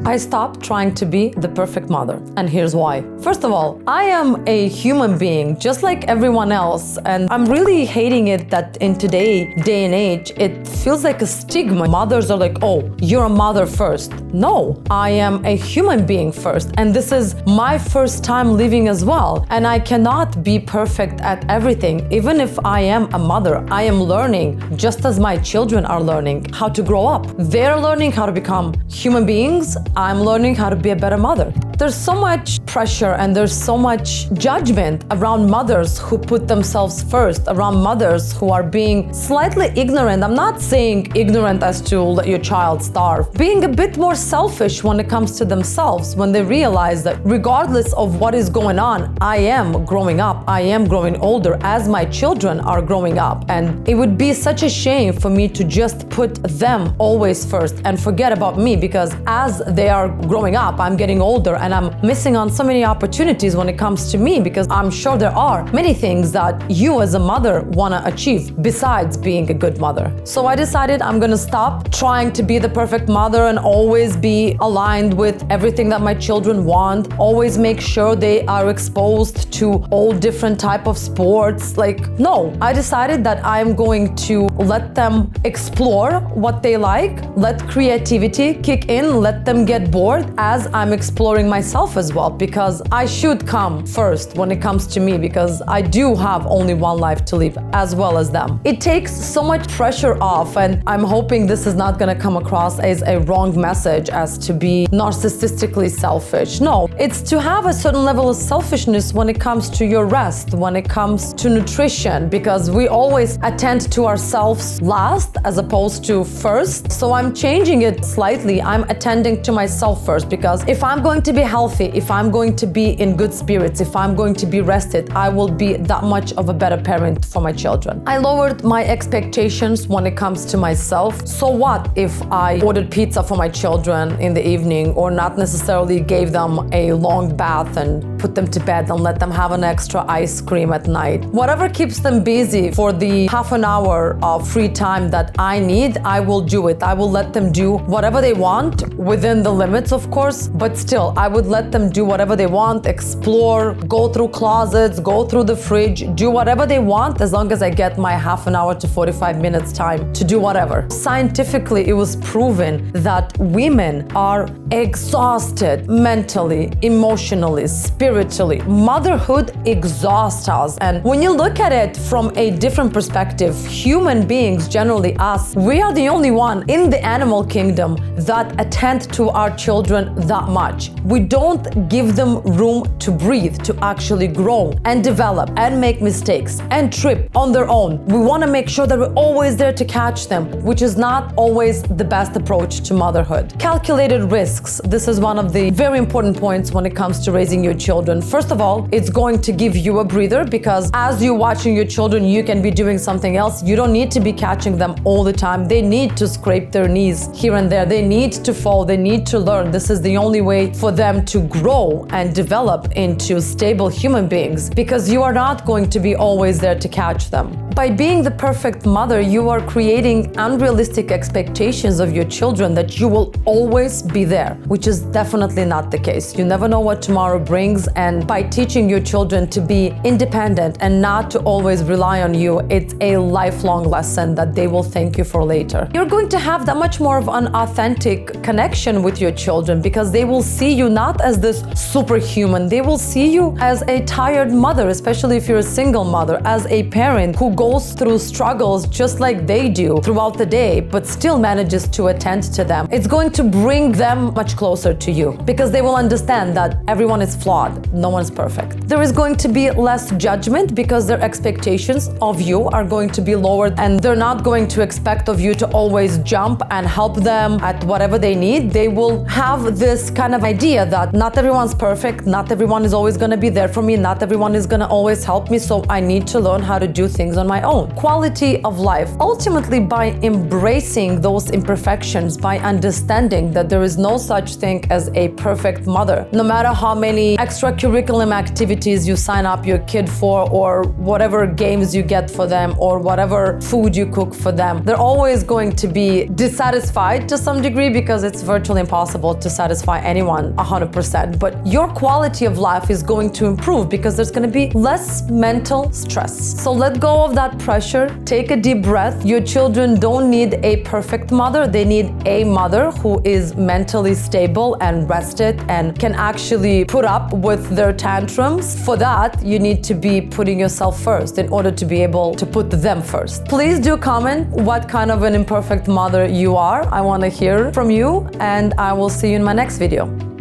I stopped trying to be the perfect mother, and here's why. First of all, I am a human being just like everyone else, and I'm really hating it that in today's day and age, it feels like a stigma. Mothers are like, oh, you're a mother first. No, I am a human being first, and this is my first time living as well, and I cannot be perfect at everything. Even if I am a mother, I am learning just as my children are learning how to grow up. They're learning how to become human beings. I'm learning how to be a better mother. There's so much pressure and there's so much judgment around mothers who put themselves first, around mothers who are being slightly ignorant. I'm not saying ignorant as to let your child starve. Being a bit more selfish when it comes to themselves, when they realize that regardless of what is going on, I am growing up, I am growing older as my children are growing up. And it would be such a shame for me to just put them always first and forget about me, because as they are growing up, I'm getting older and I'm missing on so many opportunities when it comes to me, because I'm sure there are many things that you as a mother want to achieve besides being a good mother. So I decided I'm going to stop trying to be the perfect mother and always be aligned with everything that my children want, always make sure they are exposed to all different type of sports. Like, no, I decided that I'm going to let them explore what they like, let creativity kick in, let them get bored as I'm exploring myself as well, because I should come first when it comes to me, because I do have only one life to live as well as them. It takes so much pressure off, and I'm hoping this is not going to come across as a wrong message as to be narcissistically selfish. No, it's to have a certain level of selfishness when it comes to your rest, when it comes to nutrition, because we always attend to ourselves last as opposed to first. So I'm changing it slightly. I'm attending to myself first, because if I'm going to be healthy, if I'm going to be in good spirits, if I'm going to be rested, I will be that much of a better parent for my children. I lowered my expectations when it comes to myself. So what if I ordered pizza for my children in the evening, or not necessarily gave them a long bath and put them to bed and let them have an extra ice cream at night? Whatever keeps them busy for the half an hour of free time that I need, I will do it. I will let them do whatever they want within the limits, of course, but still, I would let them do whatever they want, explore, go through closets, go through the fridge, do whatever they want, as long as I get my half an hour to 45 minutes time to do whatever. Scientifically, it was proven that women are exhausted mentally, emotionally, spiritually. Motherhood exhausts us. And when you look at it from a different perspective, human beings, generally us, we are the only one in the animal kingdom that attend to our children that much. We don't give them room to breathe, to actually grow and develop and make mistakes and trip on their own. We want to make sure that we're always there to catch them, which is not always the best approach to motherhood. Calculated risks. This is one of the very important points when it comes to raising your children. First of all, it's going to give you a breather, because as you're watching your children, you can be doing something else. You don't need to be catching them all the time. They need to scrape their knees here and there. They need to fall. They need to learn. This is the only way for them to grow and develop into stable human beings, because you are not going to be always there to catch them. By being the perfect mother, you are creating unrealistic expectations of your children that you will always be there, which is definitely not the case. You never know what tomorrow brings, and by teaching your children to be independent and not to always rely on you, it's a lifelong lesson that they will thank you for later. You're going to have that much more of an authentic connection with your children, because they will see you not as this superhuman. They will see you as a tired mother, especially if you're a single mother, as a parent who goes through struggles just like they do throughout the day, but still manages to attend to them. It's going to bring them much closer to you, because they will understand that everyone is flawed. No one is perfect. There is going to be less judgment, because their expectations of you are going to be lowered, and they're not going to expect of you to always jump and help them at whatever they need. They will have this kind of idea that not everyone's perfect, not everyone is always gonna be there for me, not everyone is gonna always help me, so I need to learn how to do things on my own. Quality of life. Ultimately, by embracing those imperfections, by understanding that there is no such thing as a perfect mother. No matter how many extracurricular activities you sign up your kid for, or whatever games you get for them, or whatever food you cook for them, they're always going to be dissatisfied to some degree, because it's virtually impossible to satisfy anyone 100%. But your quality of life is going to improve because there's going to be less mental stress. So let go of that pressure. Take a deep breath. Your children don't need a perfect mother. They need a mother who is mentally stable and rested and can actually put up with their tantrums. For that, you need to be putting yourself first in order to be able to put them first. Please do comment what kind of an imperfect mother you are. I want to hear from you, and I will see you in my next video.